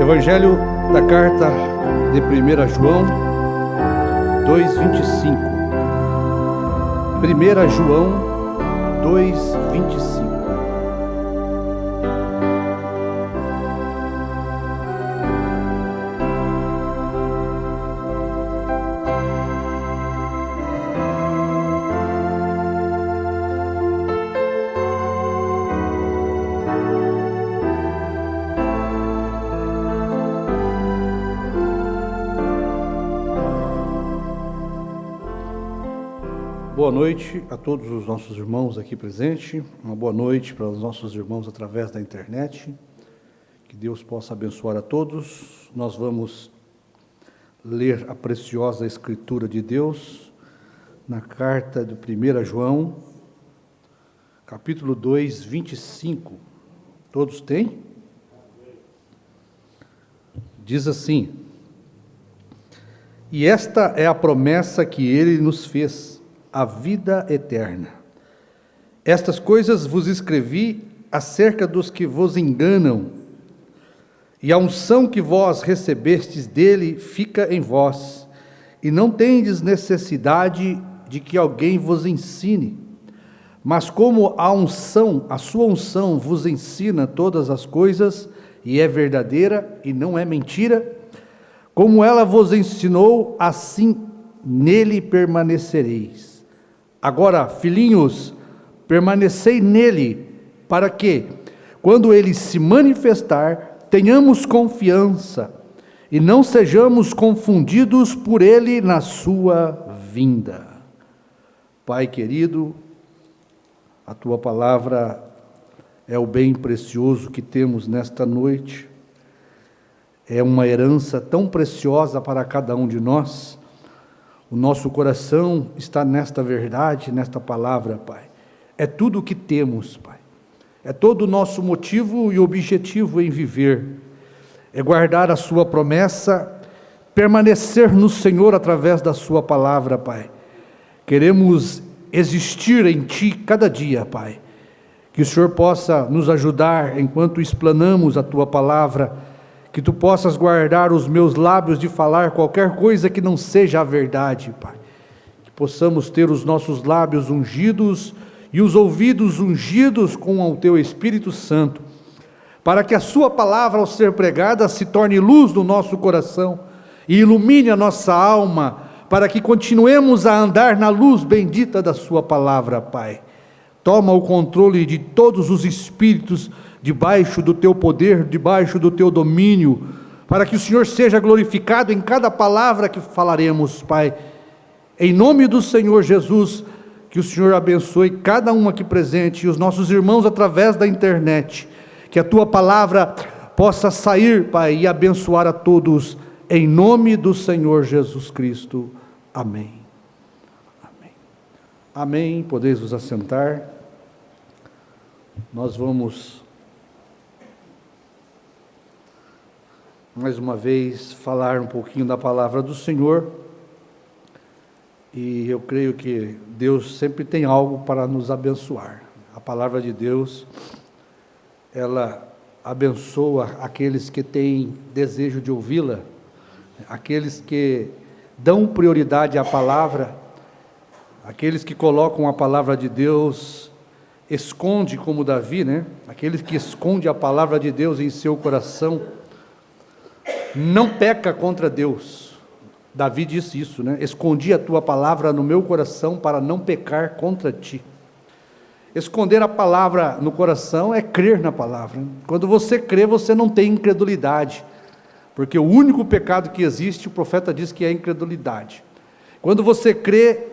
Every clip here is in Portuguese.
Evangelho da carta de 1 João 2,25. 1 João 2,25. Boa noite a todos os nossos irmãos aqui presentes, uma boa noite para os nossos irmãos através da internet, que Deus possa abençoar a todos. Nós vamos ler a preciosa Escritura de Deus na carta de 1 João, capítulo 2, 25. Todos têm? Diz assim: e esta é a promessa que ele nos fez, a vida eterna. Estas coisas vos escrevi acerca dos que vos enganam, e a unção que vós recebestes dele fica em vós, e não tendes necessidade de que alguém vos ensine. Mas como a sua unção vos ensina todas as coisas, e é verdadeira e não é mentira, como ela vos ensinou, assim nele permanecereis. Agora, filhinhos, permanecei nele, para que, quando ele se manifestar, tenhamos confiança e não sejamos confundidos por ele na sua vinda. Pai querido, a tua palavra é o bem precioso que temos nesta noite, é uma herança tão preciosa para cada um de nós. O nosso coração está nesta verdade, nesta palavra, Pai. É tudo o que temos, Pai. É todo o nosso motivo e objetivo em viver. É guardar a sua promessa, permanecer no Senhor através da sua palavra, Pai. Queremos existir em Ti cada dia, Pai. Que o Senhor possa nos ajudar enquanto explanamos a Tua palavra, que Tu possas guardar os meus lábios de falar qualquer coisa que não seja a verdade, Pai. Que possamos ter os nossos lábios ungidos e os ouvidos ungidos com o Teu Espírito Santo, para que a Sua palavra, ao ser pregada, se torne luz no nosso coração e ilumine a nossa alma, para que continuemos a andar na luz bendita da Sua palavra, Pai. Toma o controle de todos os espíritos debaixo do Teu poder, debaixo do Teu domínio, para que o Senhor seja glorificado em cada palavra que falaremos, Pai. Em nome do Senhor Jesus, que o Senhor abençoe cada um aqui presente e os nossos irmãos através da internet, que a Tua palavra possa sair, Pai, e abençoar a todos, em nome do Senhor Jesus Cristo. Amém. Amém. Amém. Podeis vos assentar. Nós vamos mais uma vez falar um pouquinho da palavra do Senhor, e eu creio que Deus sempre tem algo para nos abençoar. A palavra de Deus, ela abençoa aqueles que têm desejo de ouvi-la, aqueles que dão prioridade à palavra, aqueles que colocam a palavra de Deus, esconde como Davi, né? Aqueles que esconde a palavra de Deus em seu coração, não peca contra Deus. Davi disse isso, né? Escondi a tua palavra no meu coração para não pecar contra ti. Esconder a palavra no coração é crer na palavra. Quando você crê, você não tem incredulidade, porque o único pecado que existe, o profeta diz que é a incredulidade. Quando você crê,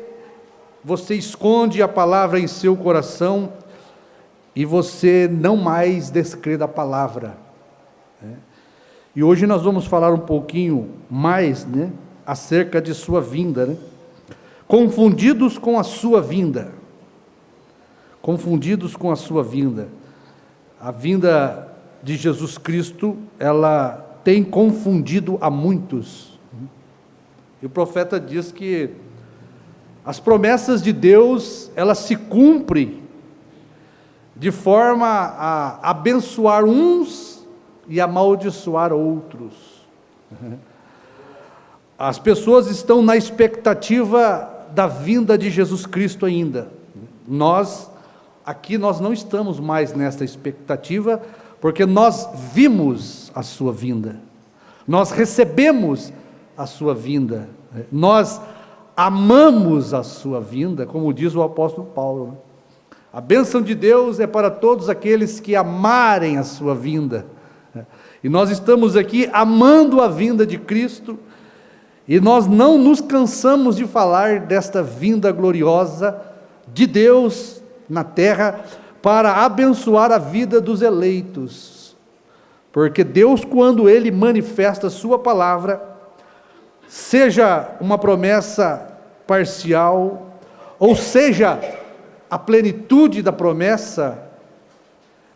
você esconde a palavra em seu coração e você não mais descrê da palavra, né? E hoje nós vamos falar um pouquinho mais, né, acerca de sua vinda, né? Confundidos com a sua vinda. Confundidos com a sua vinda. A vinda de Jesus Cristo, ela tem confundido a muitos. E o profeta diz que as promessas de Deus, elas se cumprem de forma a abençoar uns e amaldiçoar outros. As pessoas estão na expectativa da vinda de Jesus Cristo ainda. Nós não estamos mais nessa expectativa, porque nós vimos a sua vinda, nós recebemos a sua vinda, nós amamos a sua vinda, como diz o apóstolo Paulo. A bênção de Deus é para todos aqueles que amarem a sua vinda, e nós estamos aqui amando a vinda de Cristo, e nós não nos cansamos de falar desta vinda gloriosa de Deus na terra, para abençoar a vida dos eleitos, porque Deus, quando Ele manifesta a sua palavra, seja uma promessa parcial, ou seja, a plenitude da promessa,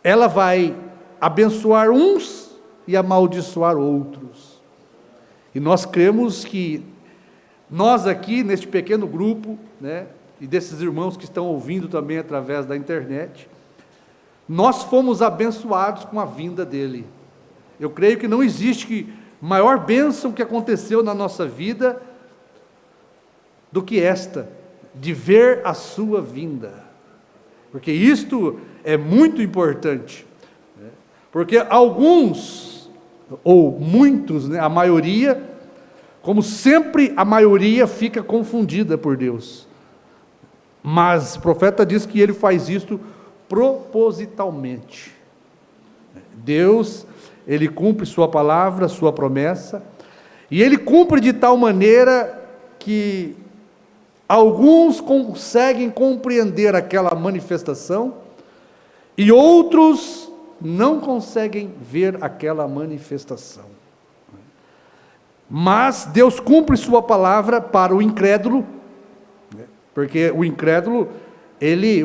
ela vai abençoar uns e amaldiçoar outros. E nós cremos que nós aqui, neste pequeno grupo, e desses irmãos que estão ouvindo também através da internet, nós fomos abençoados com a vinda dele. Eu creio que não existe maior bênção que aconteceu na nossa vida do que esta, de ver a sua vinda, porque isto é muito importante, porque alguns, ou muitos, a maioria, como sempre a maioria fica confundida por Deus, mas o profeta diz que ele faz isto propositalmente. Deus, ele cumpre sua palavra, sua promessa, e ele cumpre de tal maneira que alguns conseguem compreender aquela manifestação, e outros não conseguem ver aquela manifestação. Mas Deus cumpre sua palavra para o incrédulo, porque o incrédulo,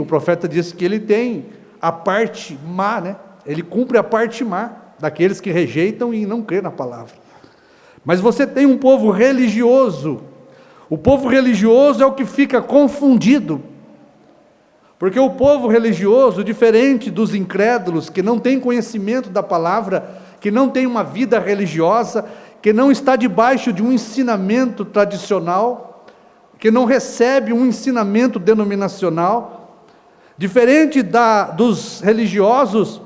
o profeta disse que ele tem a parte má, ele cumpre a parte má daqueles que rejeitam e não crê na palavra. Mas você tem um povo religioso. O povo religioso é o que fica confundido, porque o povo religioso, diferente dos incrédulos, que não tem conhecimento da palavra, que não tem uma vida religiosa, que não está debaixo de um ensinamento tradicional, que não recebe um ensinamento denominacional, diferente dos religiosos,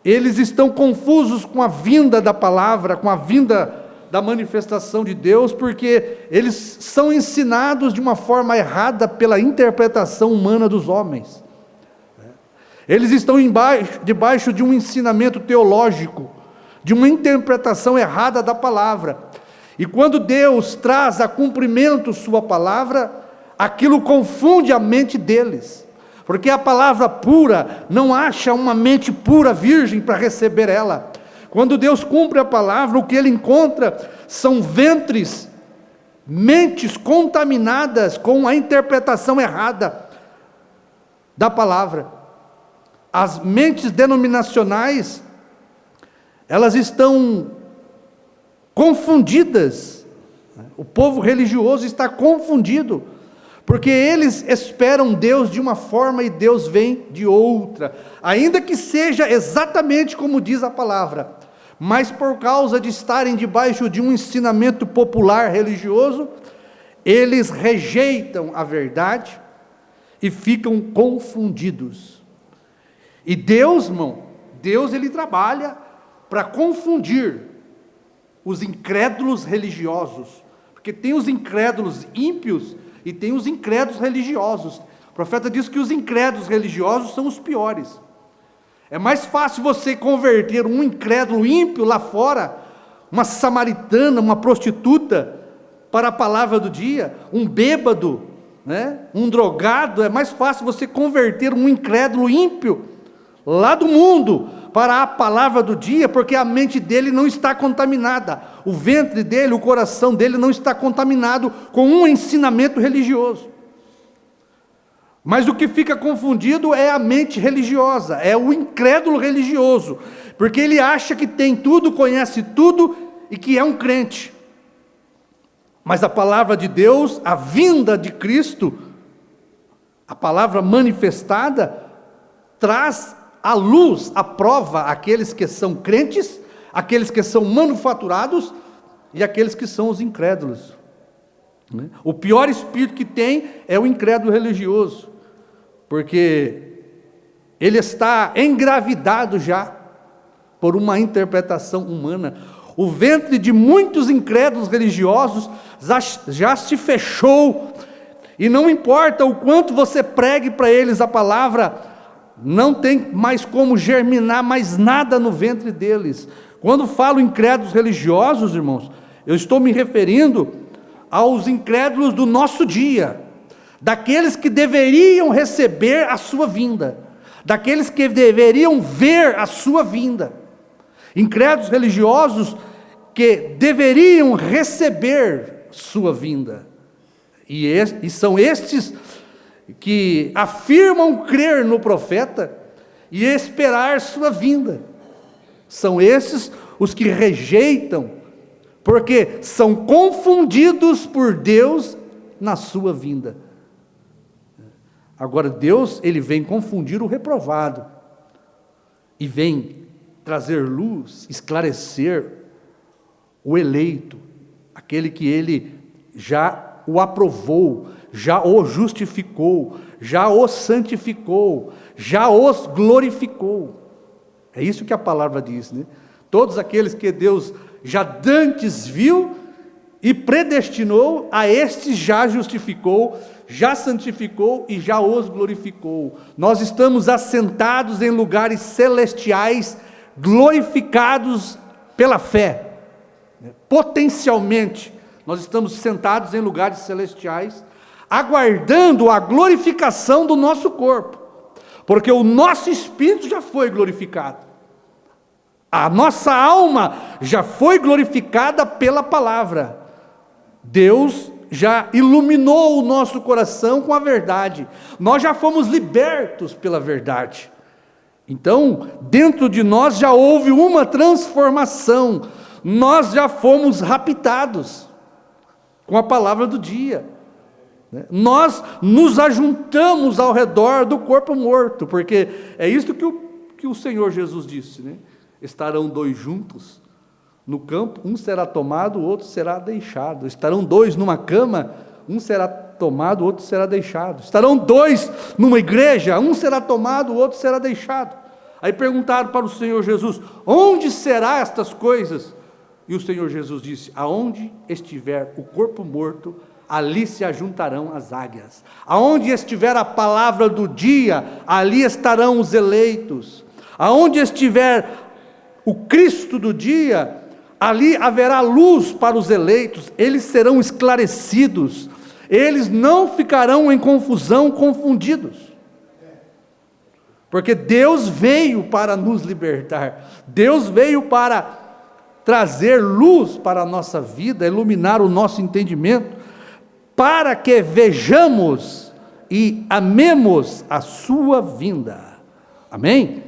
eles estão confusos com a vinda da palavra, com a vinda da manifestação de Deus, porque eles são ensinados de uma forma errada pela interpretação humana dos homens. Eles estão debaixo de um ensinamento teológico, de uma interpretação errada da palavra. E quando Deus traz a cumprimento sua palavra, aquilo confunde a mente deles, porque a palavra pura não acha uma mente pura, virgem, para receber ela. Quando Deus cumpre a palavra, o que ele encontra são ventres, mentes contaminadas com a interpretação errada da palavra. As mentes denominacionais, elas estão confundidas. O povo religioso está confundido, porque eles esperam Deus de uma forma e Deus vem de outra, ainda que seja exatamente como diz a palavra, mas por causa de estarem debaixo de um ensinamento popular religioso, eles rejeitam a verdade e ficam confundidos. E Deus, irmão, ele trabalha para confundir os incrédulos religiosos, porque tem os incrédulos ímpios e tem os incrédulos religiosos. O profeta diz que os incrédulos religiosos são os piores. É mais fácil você converter um incrédulo ímpio lá fora, uma samaritana, uma prostituta, para a palavra do dia, um bêbado, um drogado. É mais fácil você converter um incrédulo ímpio lá do mundo para a palavra do dia, porque a mente dele não está contaminada, o ventre dele, o coração dele não está contaminado com um ensinamento religioso. Mas o que fica confundido é a mente religiosa, é o incrédulo religioso, porque ele acha que tem tudo, conhece tudo e que é um crente. Mas a palavra de Deus, a vinda de Cristo, a palavra manifestada, traz a luz aprova aqueles que são crentes, aqueles que são manufaturados e aqueles que são os incrédulos. O pior espírito que tem é o incrédulo religioso, porque ele está engravidado já por uma interpretação humana. O ventre de muitos incrédulos religiosos já se fechou, e não importa o quanto você pregue para eles a palavra, não tem mais como germinar mais nada no ventre deles. Quando falo incrédulos religiosos, irmãos, eu estou me referindo aos incrédulos do nosso dia, daqueles que deveriam receber a sua vinda, daqueles que deveriam ver a sua vinda, incrédulos religiosos que deveriam receber sua vinda, e são estes que afirmam crer no profeta e esperar sua vinda. São esses os que rejeitam, porque são confundidos por Deus na sua vinda. Agora Deus, ele vem confundir o reprovado, e vem trazer luz, esclarecer o eleito, aquele que ele já o aprovou, já o justificou, já o santificou, já os glorificou. É isso que a palavra diz, né? Todos aqueles que Deus já dantes viu e predestinou, a estes já justificou, já santificou e já os glorificou. Nós estamos assentados em lugares celestiais, glorificados pela fé. Potencialmente, nós estamos sentados em lugares celestiais, aguardando a glorificação do nosso corpo, porque o nosso espírito já foi glorificado. A nossa alma já foi glorificada pela palavra. Deus já iluminou o nosso coração com a verdade. Nós já fomos libertos pela verdade. Então, dentro de nós já houve uma transformação. Nós já fomos raptados com a palavra do dia. Nós nos ajuntamos ao redor do corpo morto, porque é isso que o Senhor Jesus disse, né? Estarão dois juntos no campo, um será tomado, o outro será deixado. Estarão dois numa cama, um será tomado, o outro será deixado. Estarão dois numa igreja, um será tomado, o outro será deixado. Aí perguntaram para o Senhor Jesus: onde será estas coisas? E o Senhor Jesus disse: aonde estiver o corpo morto, ali se ajuntarão as águias. Aonde estiver a palavra do dia, ali estarão os eleitos. Aonde estiver o Cristo do dia, ali haverá luz para os eleitos, eles serão esclarecidos, eles não ficarão em confusão, confundidos, porque Deus veio para nos libertar, Deus veio para trazer luz para a nossa vida, iluminar o nosso entendimento, para que vejamos e amemos a sua vinda. Amém?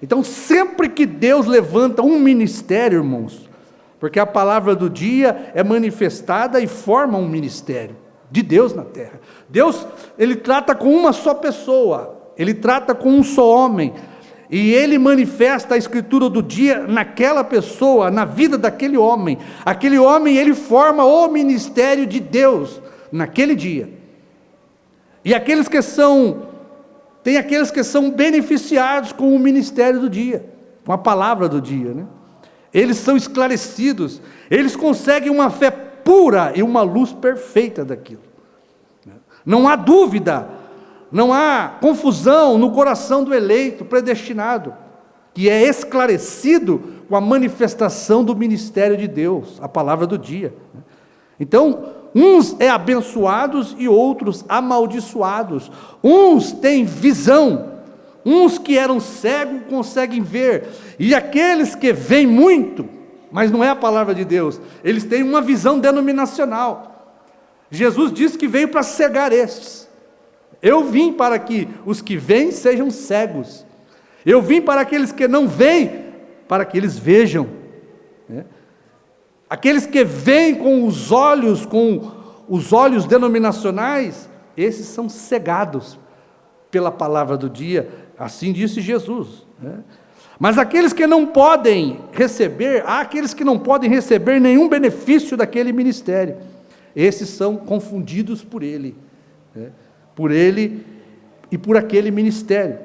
Então, sempre que Deus levanta um ministério, irmãos, porque a palavra do dia é manifestada e forma um ministério de Deus na terra. Deus, ele trata com uma só pessoa, ele trata com um só homem, e ele manifesta a escritura do dia naquela pessoa, na vida daquele homem. Aquele homem, ele forma o ministério de Deus naquele dia. E aqueles que são... Tem aqueles que são beneficiados com o ministério do dia, com a palavra do dia, né? Eles são esclarecidos, eles conseguem uma fé pura e uma luz perfeita daquilo. Não há dúvida, não há confusão no coração do eleito predestinado, que é esclarecido com a manifestação do ministério de Deus, a palavra do dia. Então, uns é abençoados e outros amaldiçoados. Uns têm visão, uns que eram cegos conseguem ver, e aqueles que veem muito, mas não é a palavra de Deus, eles têm uma visão denominacional. Jesus disse que veio para cegar estes. Eu vim para que os que veem sejam cegos. Eu vim para aqueles que não veem, para que eles vejam, né? Aqueles que veem com os olhos denominacionais, esses são cegados pela palavra do dia, Assim disse Jesus, né? Mas aqueles que não podem receber, há aqueles que não podem receber nenhum benefício daquele ministério. Esses são confundidos por ele, né? Por ele e por aquele ministério.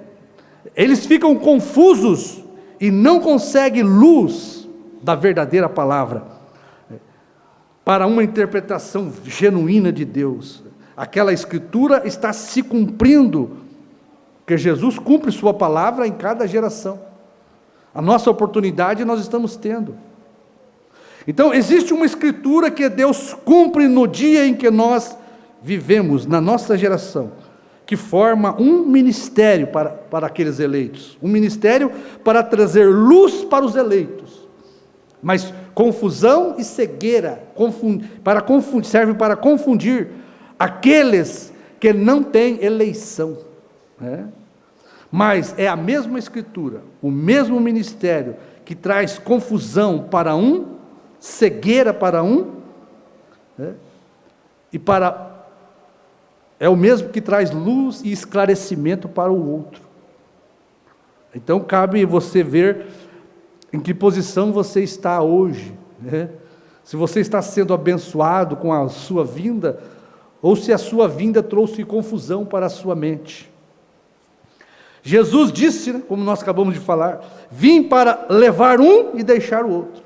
Eles ficam confusos e não conseguem luz da verdadeira palavra para uma interpretação genuína de Deus. Aquela escritura está se cumprindo, porque Jesus cumpre sua palavra em cada geração. A nossa oportunidade nós estamos tendo. Então existe uma escritura que Deus cumpre no dia em que nós vivemos, na nossa geração, que forma um ministério para aqueles eleitos, um ministério para trazer luz para os eleitos, mas confusão e cegueira serve para confundir aqueles que não têm eleição, né? Mas é a mesma escritura, o mesmo ministério que traz confusão para um, cegueira para um, né? É o mesmo que traz luz e esclarecimento para o outro. Então cabe você ver em que posição você está hoje, né? Se você está sendo abençoado com a sua vinda, ou se a sua vinda trouxe confusão para a sua mente. Jesus disse, né, como nós acabamos de falar, vim para levar um e deixar o outro.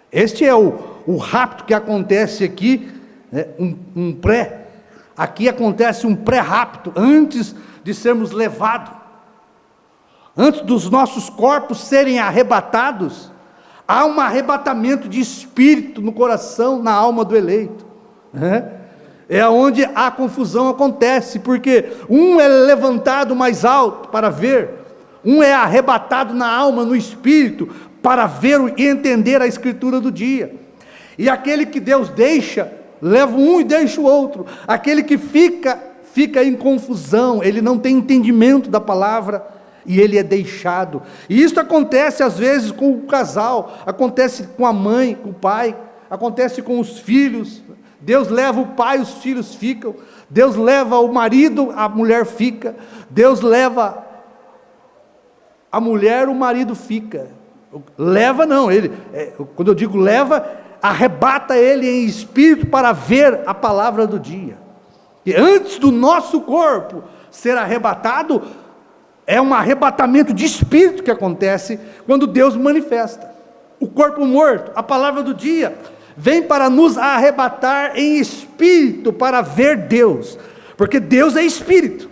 Este é o rapto que acontece aqui, né, aqui acontece um pré-rapto, antes de sermos levados, antes dos nossos corpos serem arrebatados, há um arrebatamento de espírito no coração, na alma do eleito, né? É onde a confusão acontece, porque um é levantado mais alto para ver, um é arrebatado na alma, no espírito, para ver e entender a escritura do dia. E aquele que Deus deixa, leva um e deixa o outro. Aquele que fica em confusão, ele não tem entendimento da palavra, e ele é deixado. E isso acontece às vezes com o casal, acontece com a mãe, com o pai, acontece com os filhos. Deus leva o pai, os filhos ficam. Deus leva o marido, a mulher fica. Deus leva a mulher, o marido fica. Leva não, quando eu digo leva, arrebata ele em espírito para ver a palavra do dia. E antes do nosso corpo ser arrebatado, é um arrebatamento de espírito que acontece quando Deus manifesta. O corpo morto, a palavra do dia, vem para nos arrebatar em espírito para ver Deus, porque Deus é espírito,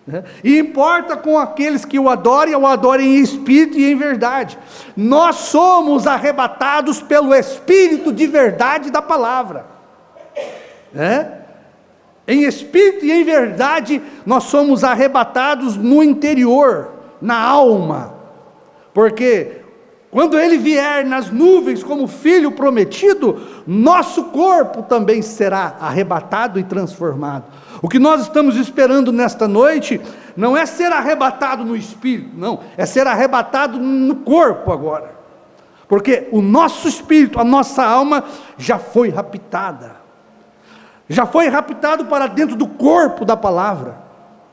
né? E importa com aqueles que o adorem em espírito e em verdade. Nós somos arrebatados pelo espírito de verdade da palavra, né? Em espírito e em verdade nós somos arrebatados no interior, na alma, porque quando ele vier nas nuvens como filho prometido, nosso corpo também será arrebatado e transformado. O que nós estamos esperando nesta noite, não é ser arrebatado no espírito, não, é ser arrebatado no corpo agora, porque o nosso espírito, a nossa alma, já foi raptada, já foi raptado para dentro do corpo da palavra.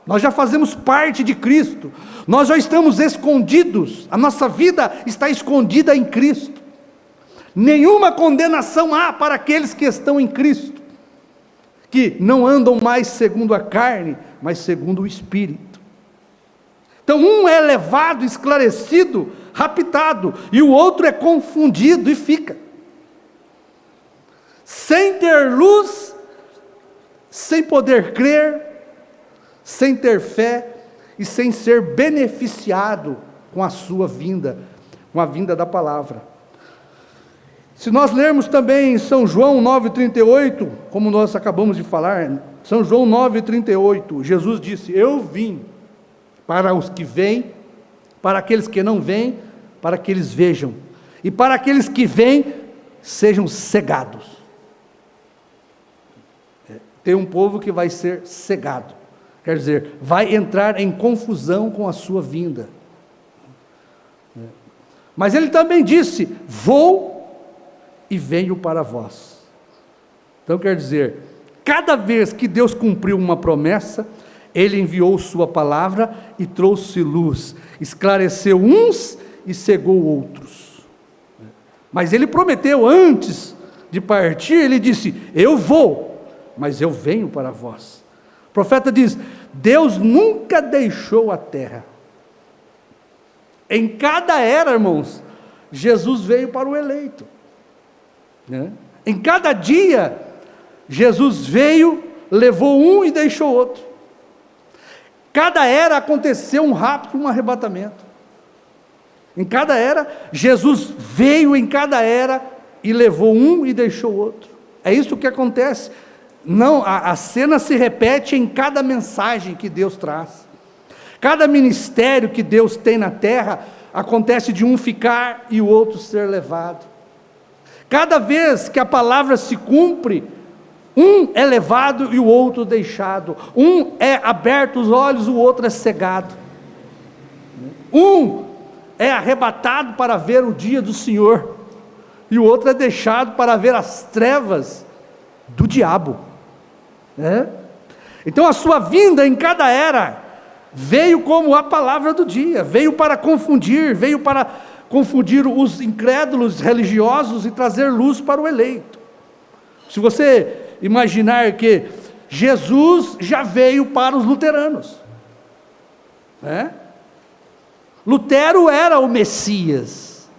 Nós já fazemos parte de Cristo, nós já estamos escondidos, a nossa vida está escondida em Cristo. Nenhuma condenação há para aqueles que estão em Cristo, que não andam mais segundo a carne, mas segundo o Espírito. Então um é levado, esclarecido, raptado, e o outro é confundido e fica, sem ter luz, sem poder crer, sem ter fé e sem ser beneficiado com a sua vinda, com a vinda da palavra. Se nós lermos também em São João 9,38, como nós acabamos de falar, São João 9,38, Jesus disse, eu vim para os que vêm, para aqueles que não vêm, para que eles vejam, e para aqueles que vêm, sejam cegados. Tem um povo que vai ser cegado, quer dizer, vai entrar em confusão com a sua vinda. Mas ele também disse, vou e venho para vós. Então quer dizer, cada vez que Deus cumpriu uma promessa, Ele enviou sua palavra e trouxe luz, esclareceu uns e cegou outros. Mas ele prometeu antes de partir, ele disse: eu vou, mas eu venho para vós. O profeta diz: Deus nunca deixou a terra. Em cada era, irmãos, Jesus veio para o eleito, né? Em cada dia, Jesus veio, levou um e deixou outro. Cada era aconteceu um rapto, um arrebatamento. Em cada era, Jesus veio em cada era e levou um e deixou outro. É isso que acontece. Não, a cena se repete em cada mensagem que Deus traz. Cada ministério que Deus tem na terra, acontece de um ficar e o outro ser levado. Cada vez que a palavra se cumpre, um é levado e o outro deixado. Um é aberto os olhos, o outro é cegado. Um é arrebatado para ver o dia do Senhor, e o outro é deixado para ver as trevas do diabo, né? Então a sua vinda em cada era veio como a palavra do dia, veio para confundir os incrédulos religiosos e trazer luz para o eleito. Se você imaginar que Jesus já veio para os luteranos, né? Lutero era o Messias,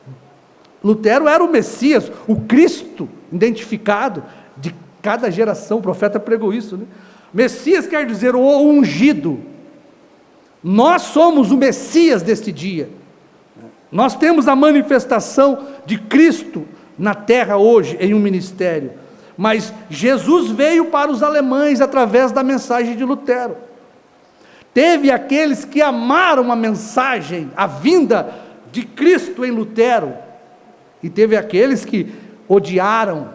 o Cristo identificado de cada geração. O profeta pregou isso, né? Messias quer dizer o ungido. Nós somos o Messias deste dia. Nós temos a manifestação de Cristo na terra hoje em um ministério. Mas Jesus veio para os alemães através da mensagem de Lutero. Teve aqueles que amaram a mensagem, a vinda de Cristo em Lutero, e teve aqueles que odiaram.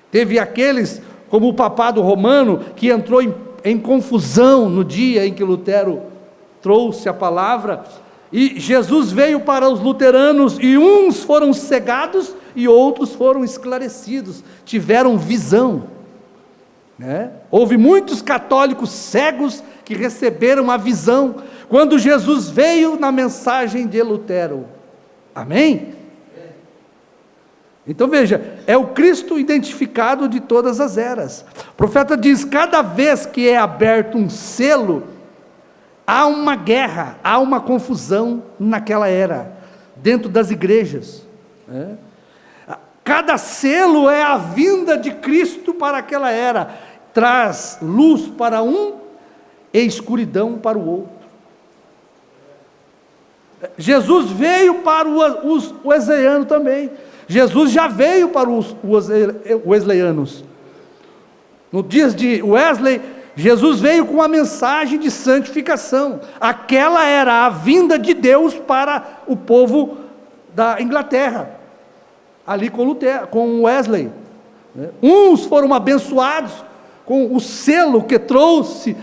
Teve aqueles, como o papado romano, que entrou em confusão no dia em que Lutero trouxe a palavra. E Jesus veio para os luteranos, e uns foram cegados e outros foram esclarecidos, tiveram visão, né? Houve muitos católicos cegos que receberam a visão quando Jesus veio na mensagem de Lutero. Amém? Então veja, é o Cristo identificado de todas as eras. O profeta diz: cada vez que é aberto um selo, há uma guerra, há uma confusão naquela era, dentro das igrejas, né? Cada selo é a vinda de Cristo para aquela era, traz luz para um e escuridão para o outro. Jesus veio para os wesleyanos também. Jesus já veio para os wesleyanos. No dias de Wesley, Jesus veio com a mensagem de santificação. Aquela era a vinda de Deus para o povo da Inglaterra, ali com Wesley. Uns foram abençoados com o selo que trouxe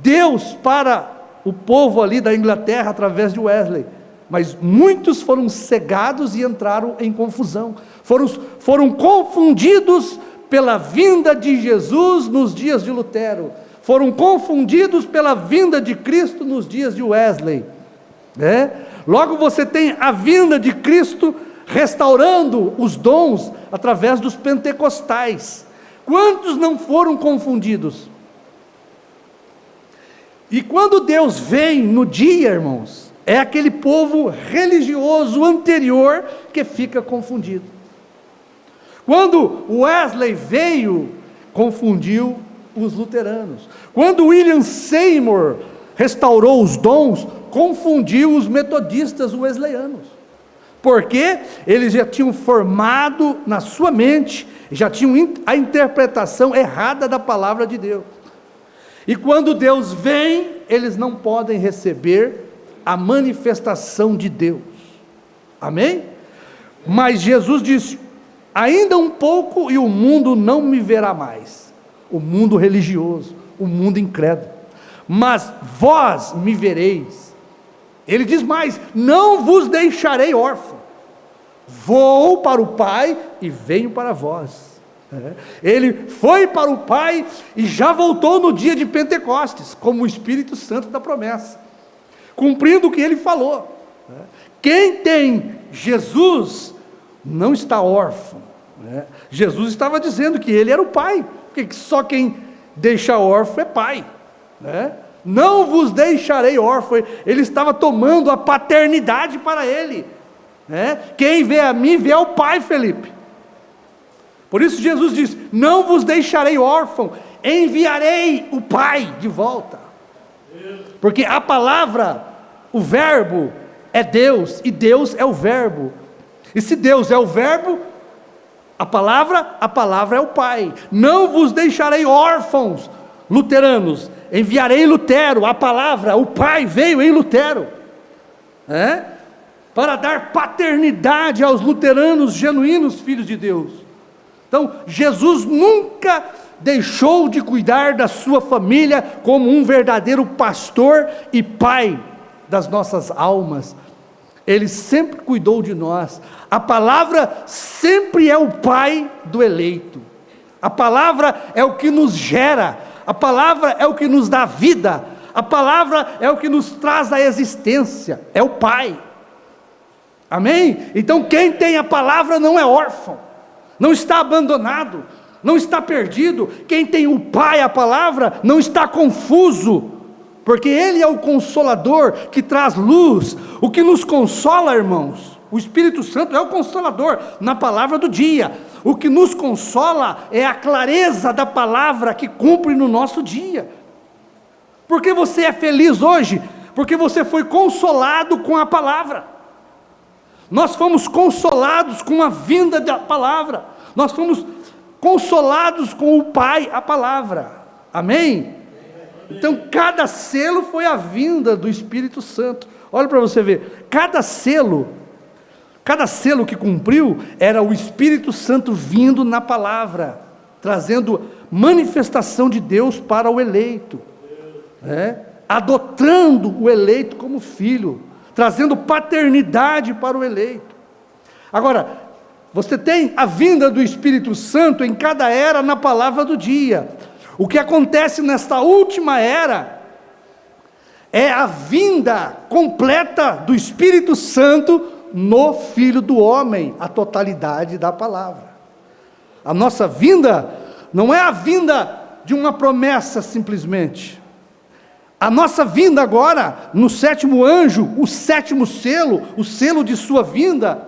Deus para o povo ali da Inglaterra através de Wesley, mas muitos foram cegados e entraram em confusão, foram confundidos pela vinda de Jesus nos dias de Lutero, foram confundidos pela vinda de Cristo nos dias de Wesley, né? Logo você tem a vinda de Cristo restaurando os dons através dos pentecostais. Quantos não foram confundidos? E quando Deus vem no dia, irmãos, é aquele povo religioso anterior que fica confundido. Quando Wesley veio, confundiu os luteranos. Quando William Seymour restaurou os dons, confundiu os metodistas wesleyanos. Porque eles já tinham formado na sua mente, já tinham a interpretação errada da palavra de Deus. E quando Deus vem, eles não podem receber a manifestação de Deus. Amém? Mas Jesus disse: ainda um pouco e o mundo não me verá mais. O mundo religioso, o mundo incrédulo. Mas vós me vereis. Ele diz mais: não vos deixarei órfão. Vou para o Pai e venho para vós. Ele foi para o Pai e já voltou no dia de Pentecostes, como o Espírito Santo da promessa, cumprindo o que ele falou. Quem tem Jesus não está órfão. Jesus estava dizendo que ele era o Pai, porque só quem deixa órfão é pai. Não vos deixarei órfão. Ele estava tomando a paternidade para ele. Quem vê a mim vê ao Pai, Felipe. Por isso Jesus diz: não vos deixarei órfão, enviarei o Pai de volta. Porque a palavra, o verbo é Deus, e Deus é o verbo. E se Deus é o verbo, a palavra é o Pai. Não vos deixarei órfãos, luteranos, enviarei Lutero. A palavra, o Pai veio em Lutero, para dar paternidade aos luteranos genuínos filhos de Deus. Então, Jesus nunca deixou de cuidar da sua família como um verdadeiro pastor e pai das nossas almas. Ele sempre cuidou de nós. A palavra sempre é o pai do eleito. A palavra é o que nos gera. A palavra é o que nos dá vida. A palavra é o que nos traz a existência. É o Pai. Amém? Então quem tem a palavra não é órfão, não está abandonado, não está perdido. Quem tem o Pai, a palavra, não está confuso, porque Ele é o Consolador que traz luz. O que nos consola, irmãos, o Espírito Santo é o Consolador na palavra do dia. O que nos consola é a clareza da palavra que cumpre no nosso dia. Por que você é feliz hoje? Porque você foi consolado com a palavra. Nós fomos consolados com a vinda da palavra. Nós fomos consolados com o Pai, a palavra. Amém? Então cada selo foi a vinda do Espírito Santo. Olha para você ver, cada selo que cumpriu era o Espírito Santo vindo na palavra, trazendo manifestação de Deus para o eleito, adotando o eleito como filho, trazendo paternidade para o eleito. Agora, você tem a vinda do Espírito Santo em cada era na palavra do dia. O que acontece nesta última era é a vinda completa do Espírito Santo no Filho do Homem, a totalidade da palavra. A nossa vinda não é a vinda de uma promessa simplesmente. A nossa vinda agora, no sétimo anjo, o sétimo selo, o selo de sua vinda,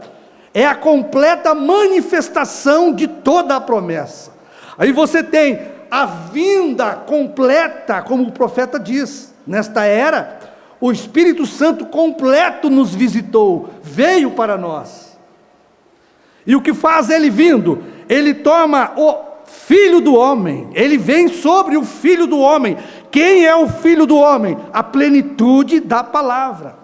é a completa manifestação de toda a promessa. Aí você tem a vinda completa, como o profeta diz, nesta era, o Espírito Santo completo nos visitou, veio para nós. E o que faz ele vindo? Ele toma o Filho do Homem, ele vem sobre o Filho do Homem. Quem é o Filho do Homem? A plenitude da palavra.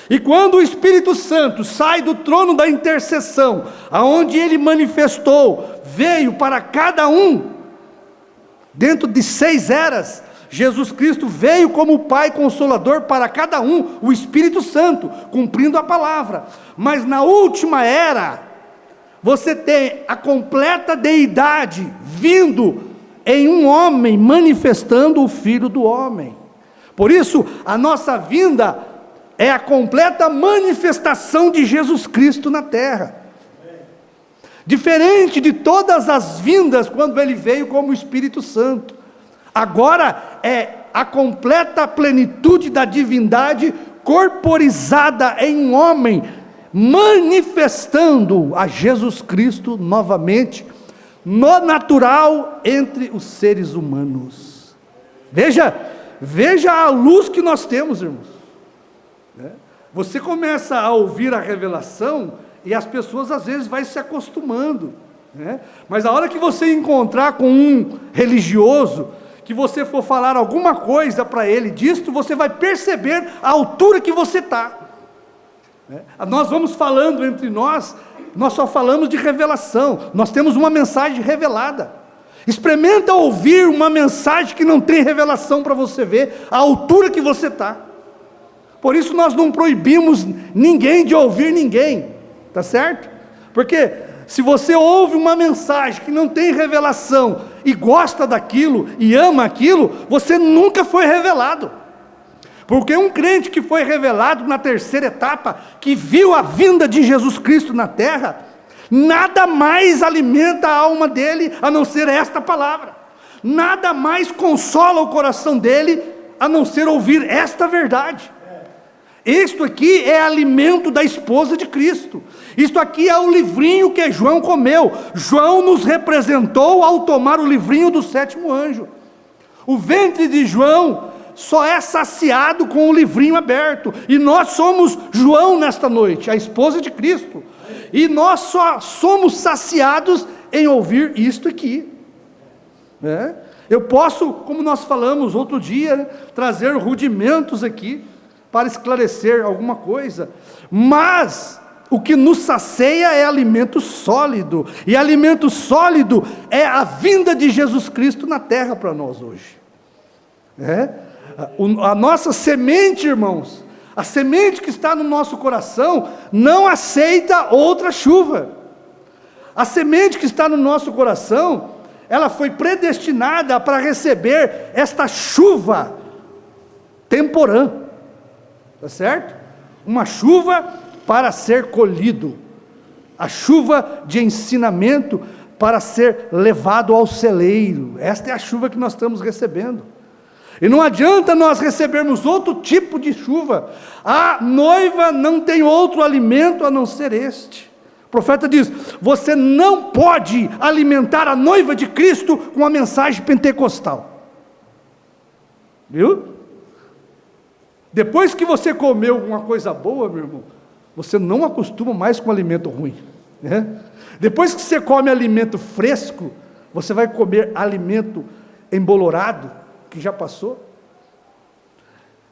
E quando o Espírito Santo sai do trono da intercessão, aonde ele manifestou, veio para cada um, dentro de 6 eras, Jesus Cristo veio como Pai Consolador para cada um, o Espírito Santo, cumprindo a palavra. Mas na última era, você tem a completa deidade vindo em um homem, manifestando o Filho do Homem. Por isso, a nossa vinda é a completa manifestação de Jesus Cristo na terra. Diferente de todas as vindas, quando ele veio como Espírito Santo. Agora é a completa plenitude da divindade corporizada em um homem, manifestando a Jesus Cristo novamente, no natural entre os seres humanos. Veja a luz que nós temos, irmãos. Você começa a ouvir a revelação e as pessoas às vezes vão se acostumando, mas a hora que você encontrar com um religioso, que você for falar alguma coisa para ele disto, você vai perceber a altura que você está. Nós vamos falando entre nós só falamos de revelação, nós temos uma mensagem revelada. Experimenta ouvir uma mensagem que não tem revelação, para você ver a altura que você está. Por isso nós não proibimos ninguém de ouvir ninguém, tá certo? Porque Se você ouve uma mensagem que não tem revelação e gosta daquilo e ama aquilo, você nunca foi revelado. Porque um crente que foi revelado na terceira etapa, que viu a vinda de Jesus Cristo na terra, nada mais alimenta a alma dele a não ser esta palavra. Nada mais consola o coração dele a não ser ouvir esta verdade. Isto aqui é alimento da esposa de Cristo. Isto aqui é o livrinho que João comeu. João nos representou ao tomar o livrinho do sétimo anjo. O ventre de João só é saciado com o livrinho aberto. E nós somos João nesta noite, a esposa de Cristo. E nós só somos saciados em ouvir isto aqui. Eu posso, como nós falamos outro dia, trazer rudimentos aqui para esclarecer alguma coisa, mas o que nos sacia é alimento sólido, e alimento sólido é a vinda de Jesus Cristo na terra para nós hoje. A nossa semente, irmãos, a semente que está no nosso coração, não aceita outra chuva. A semente que está no nosso coração, ela foi predestinada para receber esta chuva temporã. Está certo? Uma chuva para ser colhido, a chuva de ensinamento para ser levado ao celeiro. Esta é a chuva que nós estamos recebendo. E não adianta nós recebermos outro tipo de chuva. A noiva não tem outro alimento a não ser este. O profeta diz: você não pode alimentar a noiva de Cristo com a mensagem pentecostal. Viu? Depois que você comeu uma coisa boa, meu irmão, você não acostuma mais com alimento ruim, Depois que você come alimento fresco, você vai comer alimento embolorado, que já passou.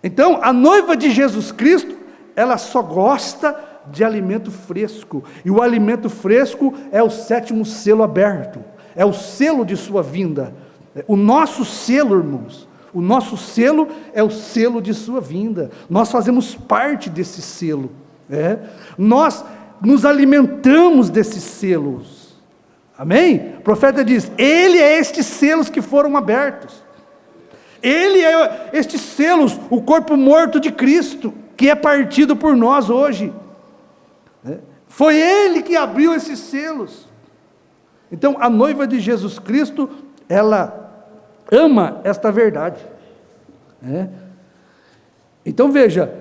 Então, a noiva de Jesus Cristo, ela só gosta de alimento fresco, e o alimento fresco é o sétimo selo aberto, é o selo de sua vinda. O nosso selo, irmãos, o nosso selo é o selo de sua vinda. Nós fazemos parte desse selo. Nós nos alimentamos desses selos. Amém? O profeta diz: ele é estes selos que foram abertos. Ele é estes selos, o corpo morto de Cristo, que é partido por nós hoje. Foi ele que abriu esses selos. Então, a noiva de Jesus Cristo, ela ama esta verdade. Então veja,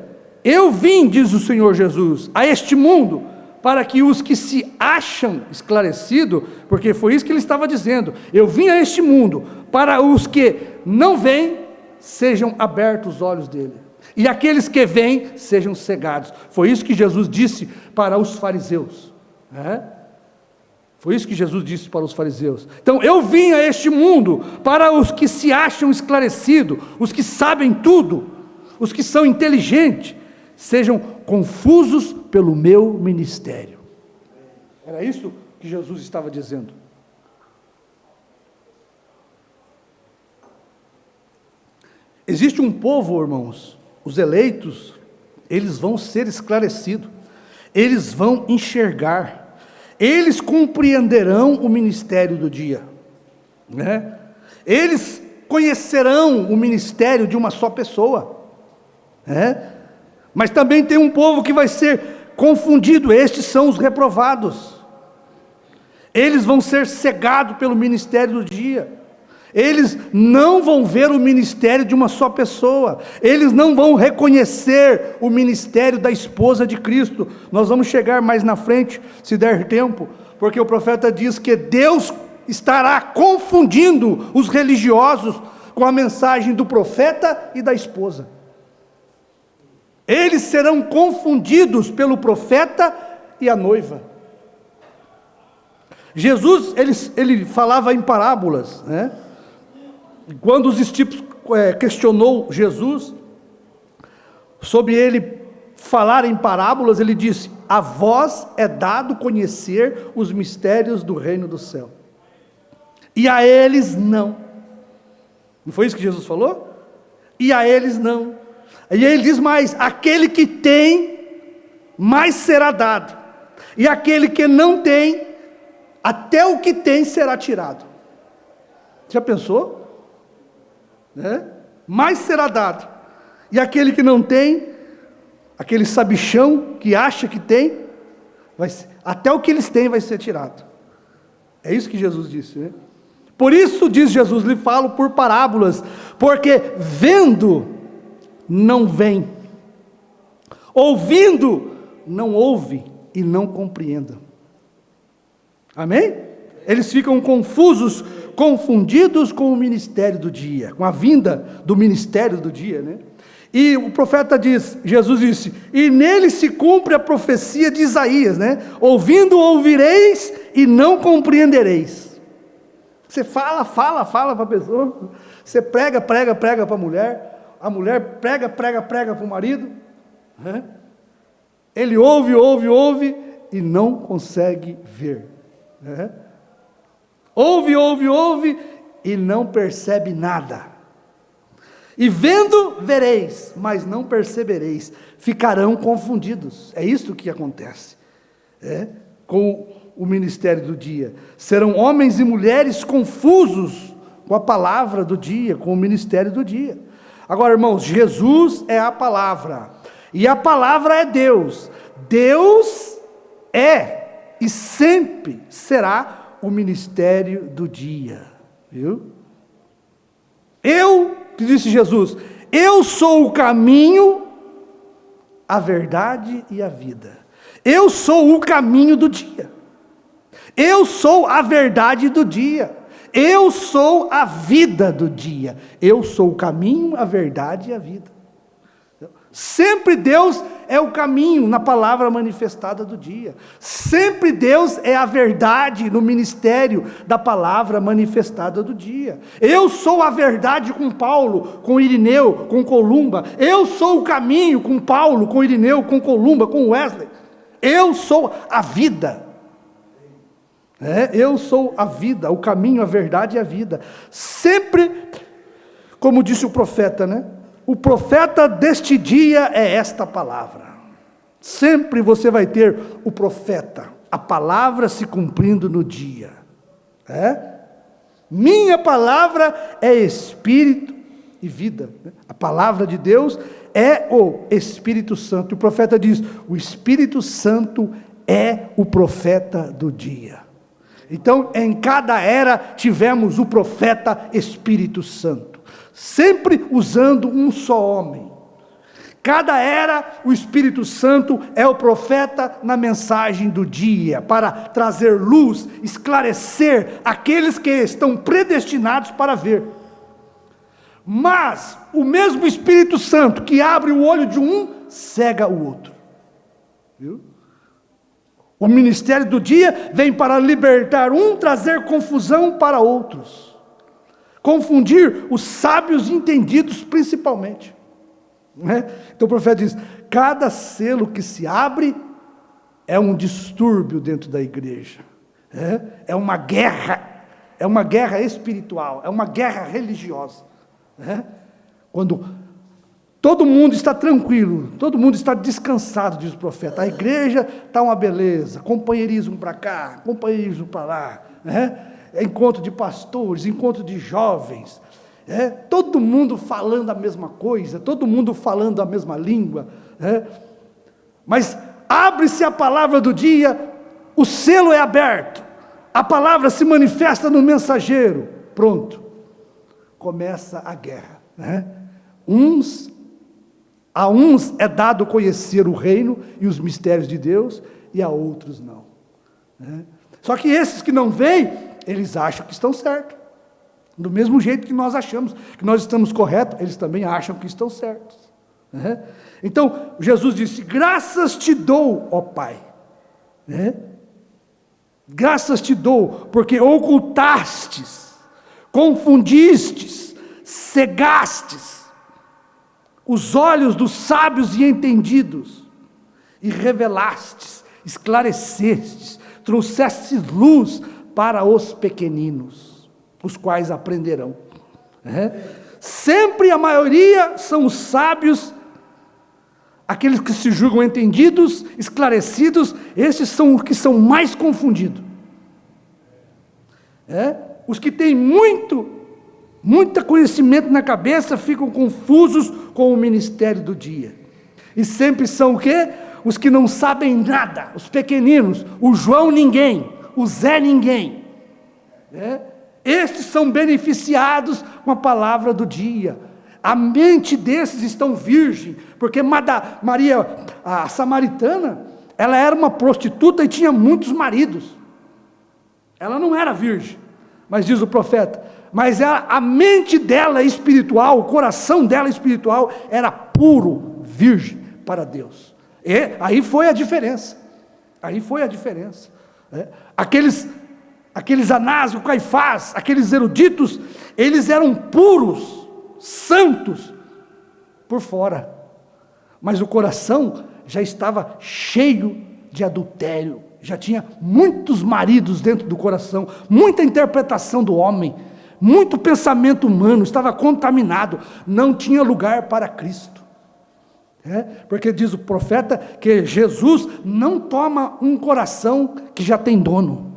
eu vim, diz o Senhor Jesus, a este mundo, para que os que se acham esclarecidos, porque foi isso que ele estava dizendo, eu vim a este mundo, para os que não veem, sejam abertos os olhos dele, e aqueles que veem, sejam cegados. Foi isso que Jesus disse para os fariseus. Foi isso que Jesus disse para os fariseus. Então, eu vim a este mundo para os que se acham esclarecidos, os que sabem tudo, os que são inteligentes, sejam confusos pelo meu ministério. Era isso que Jesus estava dizendo. Existe um povo, irmãos, os eleitos, eles vão ser esclarecidos, eles vão enxergar, eles compreenderão o ministério do dia, eles conhecerão o ministério de uma só pessoa, mas também tem um povo que vai ser confundido. Estes são os reprovados, eles vão ser cegados pelo ministério do dia, eles não vão ver o ministério de uma só pessoa, eles não vão reconhecer o ministério da esposa de Cristo. Nós vamos chegar mais na frente, se der tempo, porque o profeta diz que Deus estará confundindo os religiosos com a mensagem do profeta e da esposa. Eles serão confundidos pelo profeta e a noiva. Jesus, ele falava em parábolas, Quando os discípulos questionou Jesus sobre ele falar em parábolas, ele disse: a vós é dado conhecer os mistérios do reino do céu, e a eles não. Não foi isso que Jesus falou? E a eles não. E ele diz mais: aquele que tem, mais será dado, e aquele que não tem, até o que tem será tirado. Já pensou? Mais será dado. E aquele que não tem, aquele sabichão que acha que tem, até o que eles têm vai ser tirado. É isso que Jesus disse, né? Por isso, diz Jesus, lhe falo por parábolas, porque vendo, não vem, ouvindo, não ouve e não compreendam. Amém? Eles ficam confusos, confundidos com o ministério do dia, com a vinda do ministério do dia, né? E o profeta diz, Jesus disse, e nele se cumpre a profecia de Isaías, né? Ouvindo ouvireis e não compreendereis. Você fala para a pessoa, você prega para a mulher prega para o marido, né? Ele ouve e não consegue ver, né? Ouve e não percebe nada. E vendo, vereis, mas não percebereis, ficarão confundidos. É isso que acontece com o ministério do dia. Serão homens e mulheres confusos com a palavra do dia, com o ministério do dia. Agora, irmãos, Jesus é a palavra, e a palavra é Deus. Deus é e sempre será o ministério do dia, viu? Que disse Jesus, eu sou o caminho, a verdade e a vida. Eu sou o caminho do dia. Eu sou a verdade do dia. Eu sou a vida do dia. Eu sou o caminho, a verdade e a vida. Sempre Deus é o caminho na palavra manifestada do dia. Sempre Deus é a verdade no ministério da palavra manifestada do dia. Eu sou a verdade com Paulo, com Irineu, com Columba. Eu sou o caminho com Paulo, com Irineu, com Columba, com Wesley. Eu sou a vida. Eu sou a vida, o caminho, a verdade e a vida. Sempre, como disse o profeta, né? O profeta deste dia é esta palavra. Sempre você vai ter o profeta, a palavra se cumprindo no dia. Minha palavra é espírito e vida. A palavra de Deus é o Espírito Santo. O profeta diz, o Espírito Santo é o profeta do dia. Então, em cada era, tivemos o profeta Espírito Santo. Sempre usando um só homem. Cada era, o Espírito Santo é o profeta na mensagem do dia, para trazer luz, esclarecer aqueles que estão predestinados para ver. Mas, o mesmo Espírito Santo que abre o olho de um, cega o outro. Viu? O ministério do dia vem para libertar um, trazer confusão para outros. Confundir os sábios e entendidos principalmente. Então o profeta diz, cada selo que se abre é um distúrbio dentro da igreja. É uma guerra espiritual, é uma guerra religiosa. Quando todo mundo está tranquilo, todo mundo está descansado, diz o profeta, a igreja está uma beleza, companheirismo para cá, companheirismo para lá, encontro de pastores, encontro de jovens, todo mundo falando a mesma coisa, todo mundo falando a mesma língua, mas abre-se a palavra do dia, o selo é aberto, a palavra se manifesta no mensageiro, pronto, começa a guerra. A uns é dado conhecer o reino e os mistérios de Deus, e a outros não. Só que esses que não veem, eles acham que estão certos. Do mesmo jeito que nós achamos que nós estamos corretos, eles também acham que estão certos. Então, Jesus disse, graças te dou, ó Pai. Graças te dou, porque ocultastes, confundistes, cegastes os olhos dos sábios e entendidos, e revelastes, esclarecestes, trouxestes luz para os pequeninos, os quais aprenderão. Sempre a maioria são os sábios, aqueles que se julgam entendidos, esclarecidos, esses são os que são mais confundidos. Os que têm muito conhecimento na cabeça ficam confusos com o ministério do dia. E sempre são o quê? Os que não sabem nada, os pequeninos, o João ninguém, o Zé ninguém. Estes são beneficiados com a palavra do dia. A mente desses estão virgem, porque Maria, a samaritana, ela era uma prostituta e tinha muitos maridos. Ela não era virgem, mas diz o profeta, mas a mente dela espiritual, o coração dela espiritual era puro, virgem para Deus. E aí foi a diferença. Aqueles Anás, o Caifás, aqueles eruditos, eles eram puros, santos por fora, mas o coração já estava cheio de adultério, já tinha muitos maridos dentro do coração, muita interpretação do homem, muito pensamento humano, estava contaminado, não tinha lugar para Cristo. Porque diz o profeta que Jesus não toma um coração que já tem dono.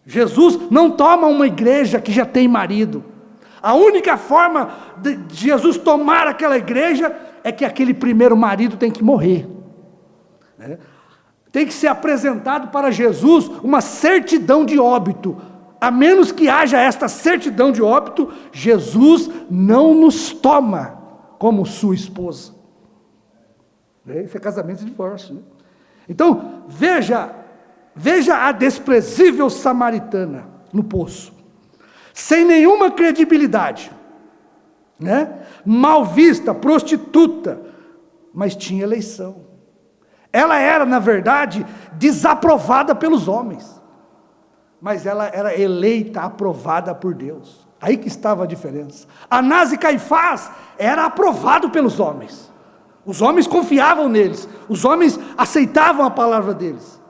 Jesus não toma uma igreja que já tem marido. A única forma de Jesus tomar aquela igreja é que aquele primeiro marido tem que morrer. Tem que ser apresentado para Jesus uma certidão de óbito. A menos que haja esta certidão de óbito, Jesus não nos toma como sua esposa. Isso é casamento e divórcio. Então, veja a desprezível samaritana no poço, sem nenhuma credibilidade, mal vista, prostituta, mas tinha eleição. Ela era, na verdade, desaprovada pelos homens, mas ela era eleita, aprovada por Deus. Aí que estava a diferença. Anás e Caifás era aprovado pelos homens. Os homens confiavam neles, os homens aceitavam a palavra deles,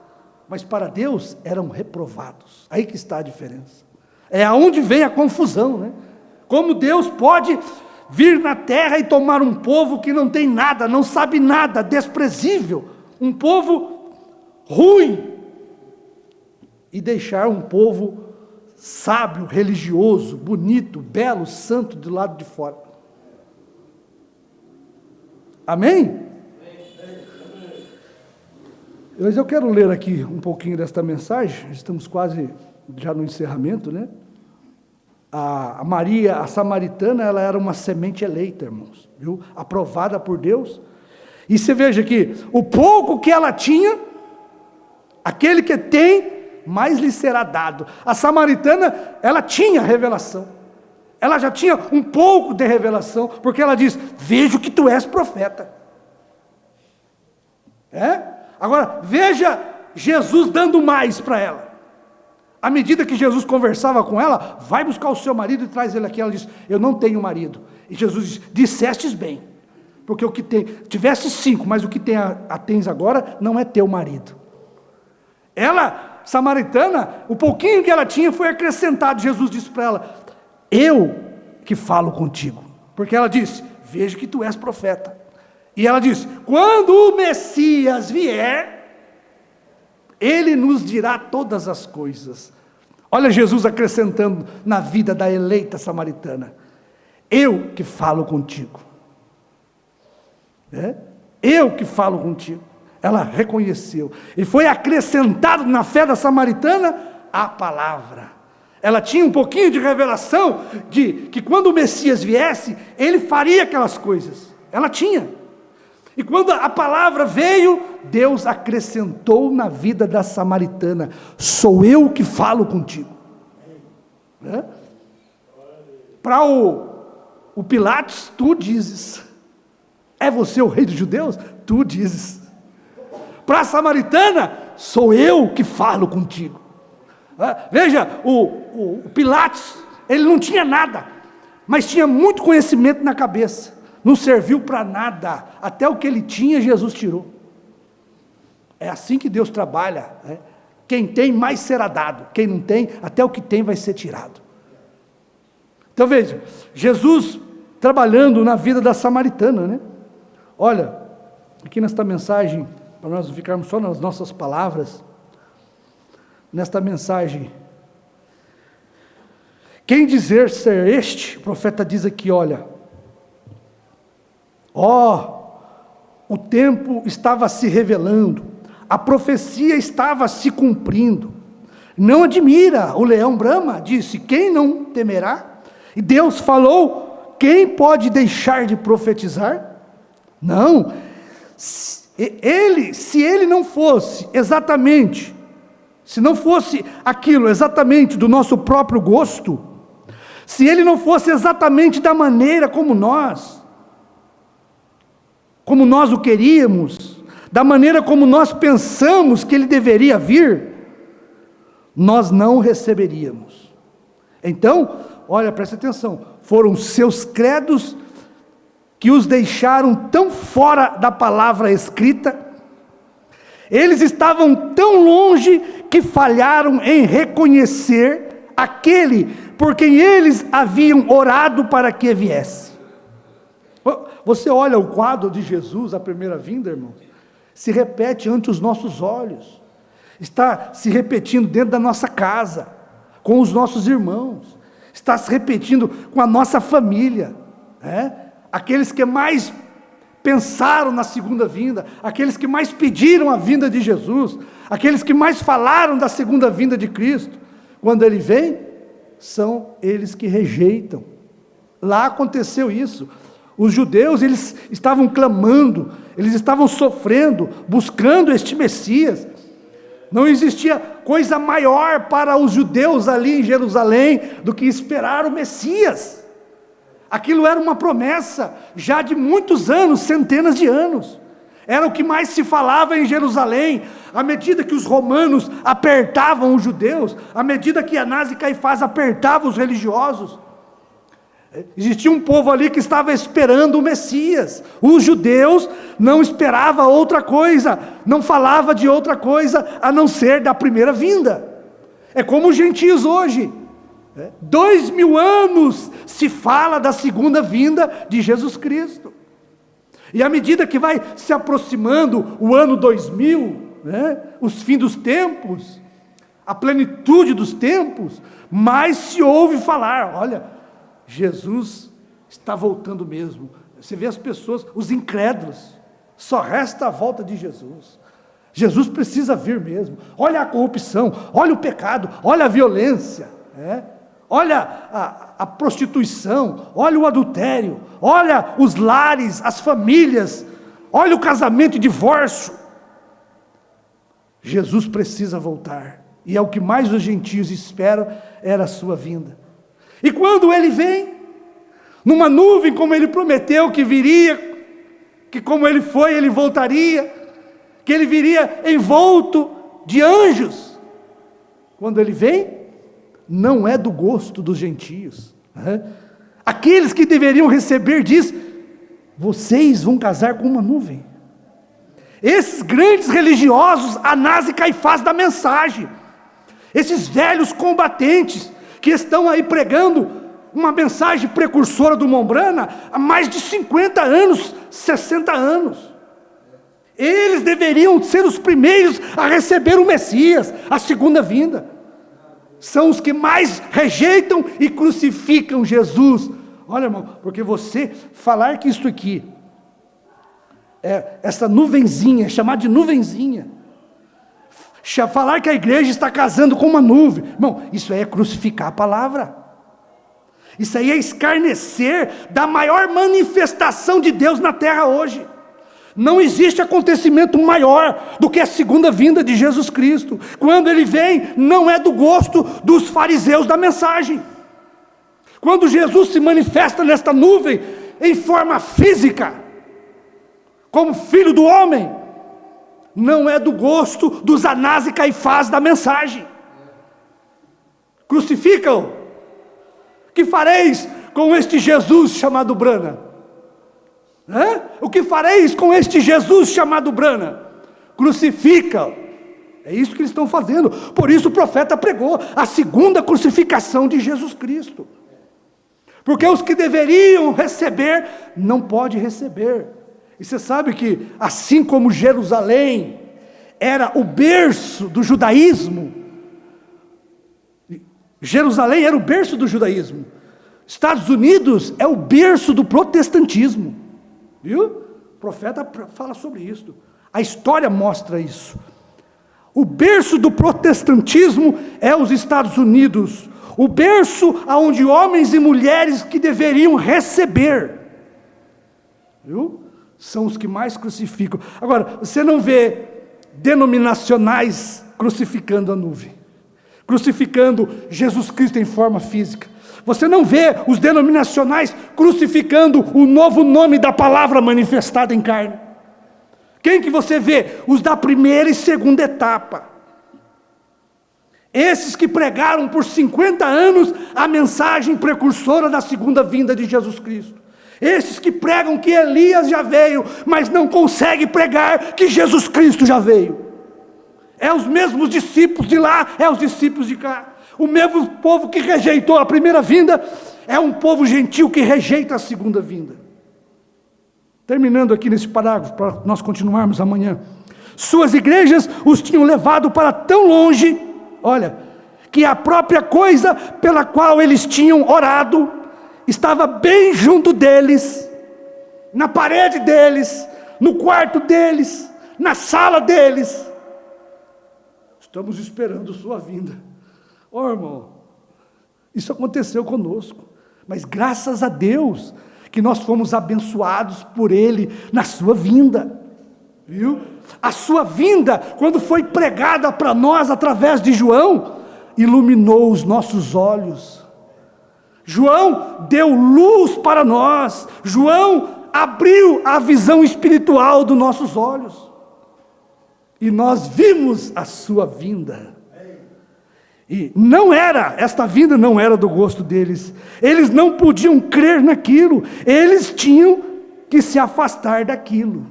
mas para Deus eram reprovados. Aí que está a diferença. É aonde vem a confusão, Como Deus pode vir na terra e tomar um povo que não tem nada, não sabe nada, desprezível, um povo ruim, e deixar um povo sábio, religioso, bonito, belo, santo do lado de fora. Amém? Mas eu quero ler aqui um pouquinho desta mensagem, estamos quase já no encerramento, A Maria, a samaritana, ela era uma semente eleita, irmãos, viu? Aprovada por Deus. E você veja que o pouco que ela tinha, aquele que tem, mais lhe será dado. A samaritana, ela tinha revelação. Ela já tinha um pouco de revelação, porque ela diz: vejo que tu és profeta. Agora, veja Jesus dando mais para ela. À medida que Jesus conversava com ela, vai buscar o seu marido e traz ele aqui. Ela diz: eu não tenho marido. E Jesus diz: dissestes bem, porque o que tem, tivesse 5, mas o que tens agora não é teu marido. Ela, samaritana, o pouquinho que ela tinha foi acrescentado. Jesus disse para ela: eu que falo contigo, porque ela disse: vejo que tu és profeta. E ela disse: quando o Messias vier, ele nos dirá todas as coisas. Olha Jesus acrescentando na vida da eleita samaritana: eu que falo contigo. Eu que falo contigo. Ela reconheceu, e foi acrescentado na fé da samaritana a palavra. Ela tinha um pouquinho de revelação de que quando o Messias viesse, ele faria aquelas coisas. Ela tinha. E quando a palavra veio, Deus acrescentou na vida da samaritana: sou eu que falo contigo. Para o Pilatos, tu dizes. É você o rei dos judeus? Tu dizes. Para a samaritana, sou eu que falo contigo. Veja, o Pilatos, ele não tinha nada, mas tinha muito conhecimento na cabeça, não serviu para nada, até o que ele tinha, Jesus tirou. É assim que Deus trabalha, quem tem mais será dado, quem não tem, até o que tem vai ser tirado. Então veja, Jesus trabalhando na vida da samaritana, Olha, aqui nesta mensagem, para nós não ficarmos só nas nossas palavras, nesta mensagem Quem dizer ser este, o profeta diz aqui, olha, o tempo estava se revelando, a profecia estava se cumprindo. Não admira, o leão brama, disse, quem não temerá? E Deus falou, quem pode deixar de profetizar? Não, se ele não fosse exatamente, se não fosse aquilo exatamente do nosso próprio gosto, se ele não fosse exatamente da maneira como nós o queríamos, da maneira como nós pensamos que ele deveria vir, nós não receberíamos. Então, olha, presta atenção, foram seus credos que os deixaram tão fora da palavra escrita, eles estavam tão longe que falharam em reconhecer aquele por quem eles haviam orado para que viesse. Você olha o quadro de Jesus, a primeira vinda, irmão, se repete ante os nossos olhos, está se repetindo dentro da nossa casa, com os nossos irmãos, está se repetindo com a nossa família, aqueles que mais pensaram na segunda vinda, aqueles que mais pediram a vinda de Jesus, aqueles que mais falaram da segunda vinda de Cristo, quando Ele vem, são eles que rejeitam. Lá aconteceu isso. Os judeus, eles estavam clamando, eles estavam sofrendo, buscando este Messias. Não existia coisa maior para os judeus ali em Jerusalém do que esperar o Messias. Aquilo era uma promessa já de muitos anos, centenas de anos. Era o que mais se falava em Jerusalém. À medida que os romanos apertavam os judeus, à medida que Anás e Caifás apertavam os religiosos, existia um povo ali que estava esperando o Messias. Os judeus não esperavam outra coisa, não falava de outra coisa a não ser da primeira vinda. É como os gentios hoje. 2000 anos se fala da segunda vinda de Jesus Cristo. E à medida que vai se aproximando o ano 2000, os fins dos tempos, a plenitude dos tempos, mais se ouve falar, olha, Jesus está voltando mesmo. Você vê as pessoas, os incrédulos, só resta a volta de Jesus. Jesus precisa vir mesmo. Olha a corrupção, olha o pecado, olha a violência, olha a prostituição, olha o adultério, olha os lares, as famílias, olha o casamento e divórcio. Jesus precisa voltar, e é o que mais os gentios esperam, era a sua vinda. E quando ele vem, numa nuvem como ele prometeu que viria, que como ele foi, ele voltaria, que ele viria envolto de anjos, quando ele vem, não é do gosto dos gentios, aqueles que deveriam receber, diz, vocês vão casar com uma nuvem. Esses grandes religiosos, Anás e Caifás da mensagem, esses velhos combatentes, que estão aí pregando uma mensagem precursora do Mombrana, há mais de 50 anos, 60 anos, eles deveriam ser os primeiros a receber o Messias, a segunda vinda. São os que mais rejeitam e crucificam Jesus. Olha, irmão, porque você falar que isso aqui, essa nuvenzinha, chamar de nuvenzinha, falar que a igreja está casando com uma nuvem, irmão, isso aí é crucificar a palavra. Isso aí é escarnecer da maior manifestação de Deus na terra hoje. Não existe acontecimento maior do que a segunda vinda de Jesus Cristo. Quando ele vem, não é do gosto dos fariseus da mensagem. Quando Jesus se manifesta nesta nuvem, em forma física, como filho do homem, não é do gosto dos Anás e Caifás da mensagem. Crucificam. Que fareis com este Jesus chamado Brana? O que fareis com este Jesus chamado Brana? Crucifica. É isso que eles estão fazendo. Por isso o profeta pregou a segunda crucificação de Jesus Cristo. Porque os que deveriam receber, não pode receber. E você sabe que assim como Jerusalém era o berço do judaísmo, Jerusalém era o berço do judaísmo. Estados Unidos é o berço do protestantismo. Viu? O profeta fala sobre isso. A história mostra isso. O berço do protestantismo é os Estados Unidos. O berço onde homens e mulheres que deveriam receber, viu? São os que mais crucificam. Agora, você não vê denominacionais crucificando a nuvem, crucificando Jesus Cristo em forma física. Você não vê os denominacionais crucificando o novo nome da palavra manifestada em carne. Quem que você vê? Os da primeira e segunda etapa. Esses que pregaram por 50 anos a mensagem precursora da segunda vinda de Jesus Cristo. Esses que pregam que Elias já veio, mas não conseguem pregar que Jesus Cristo já veio. É os mesmos discípulos de lá, é os discípulos de cá. O mesmo povo que rejeitou a primeira vinda, é um povo gentil que rejeita a segunda vinda. Terminando aqui nesse parágrafo, para nós continuarmos amanhã. Suas igrejas os tinham levado para tão longe, olha, que a própria coisa pela qual eles tinham orado, estava bem junto deles, na parede deles, no quarto deles, na sala deles. Estamos esperando sua vinda. Ô irmão, isso aconteceu conosco, mas graças a Deus, que nós fomos abençoados por Ele na sua vinda, viu? A sua vinda, quando foi pregada para nós através de João, iluminou os nossos olhos. João deu luz para nós. João abriu a visão espiritual dos nossos olhos. E nós vimos a sua vinda. E esta vinda não era do gosto deles. Eles não podiam crer naquilo. Eles tinham que se afastar daquilo.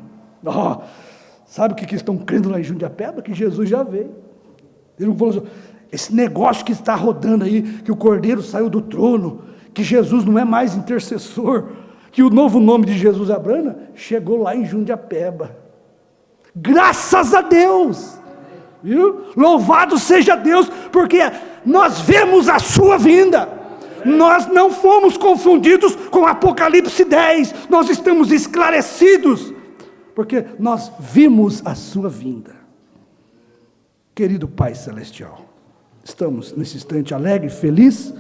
Sabe o que estão crendo lá em Jundiapeba? Que Jesus já veio. Ele não falou assim, esse negócio que está rodando aí, que o Cordeiro saiu do trono, que Jesus não é mais intercessor, que o novo nome de Jesus Abrana chegou lá em Jundiapeba. Graças a Deus! Viu? Louvado seja Deus, porque nós vemos a sua vinda. Nós não fomos confundidos com Apocalipse 10. Nós estamos esclarecidos, porque nós vimos a sua vinda. Querido Pai Celestial, estamos nesse instante alegre, feliz,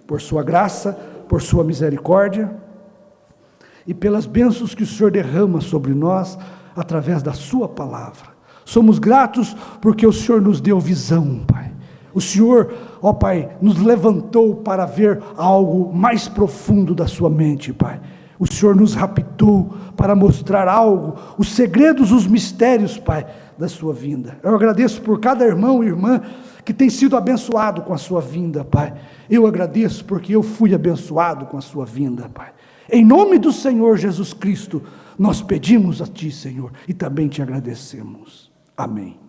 por sua graça, por sua misericórdia, e pelas bênçãos que o Senhor derrama sobre nós, através da sua palavra. Somos gratos porque o Senhor nos deu visão, Pai. O Senhor, ó Pai, nos levantou para ver algo mais profundo da sua mente, Pai. O Senhor nos raptou para mostrar algo, os segredos, os mistérios, Pai, da sua vinda. Eu agradeço por cada irmão e irmã que tem sido abençoado com a sua vinda, Pai. Eu agradeço porque eu fui abençoado com a sua vinda, Pai. Em nome do Senhor Jesus Cristo, nós pedimos a Ti, Senhor, e também Te agradecemos. Amém.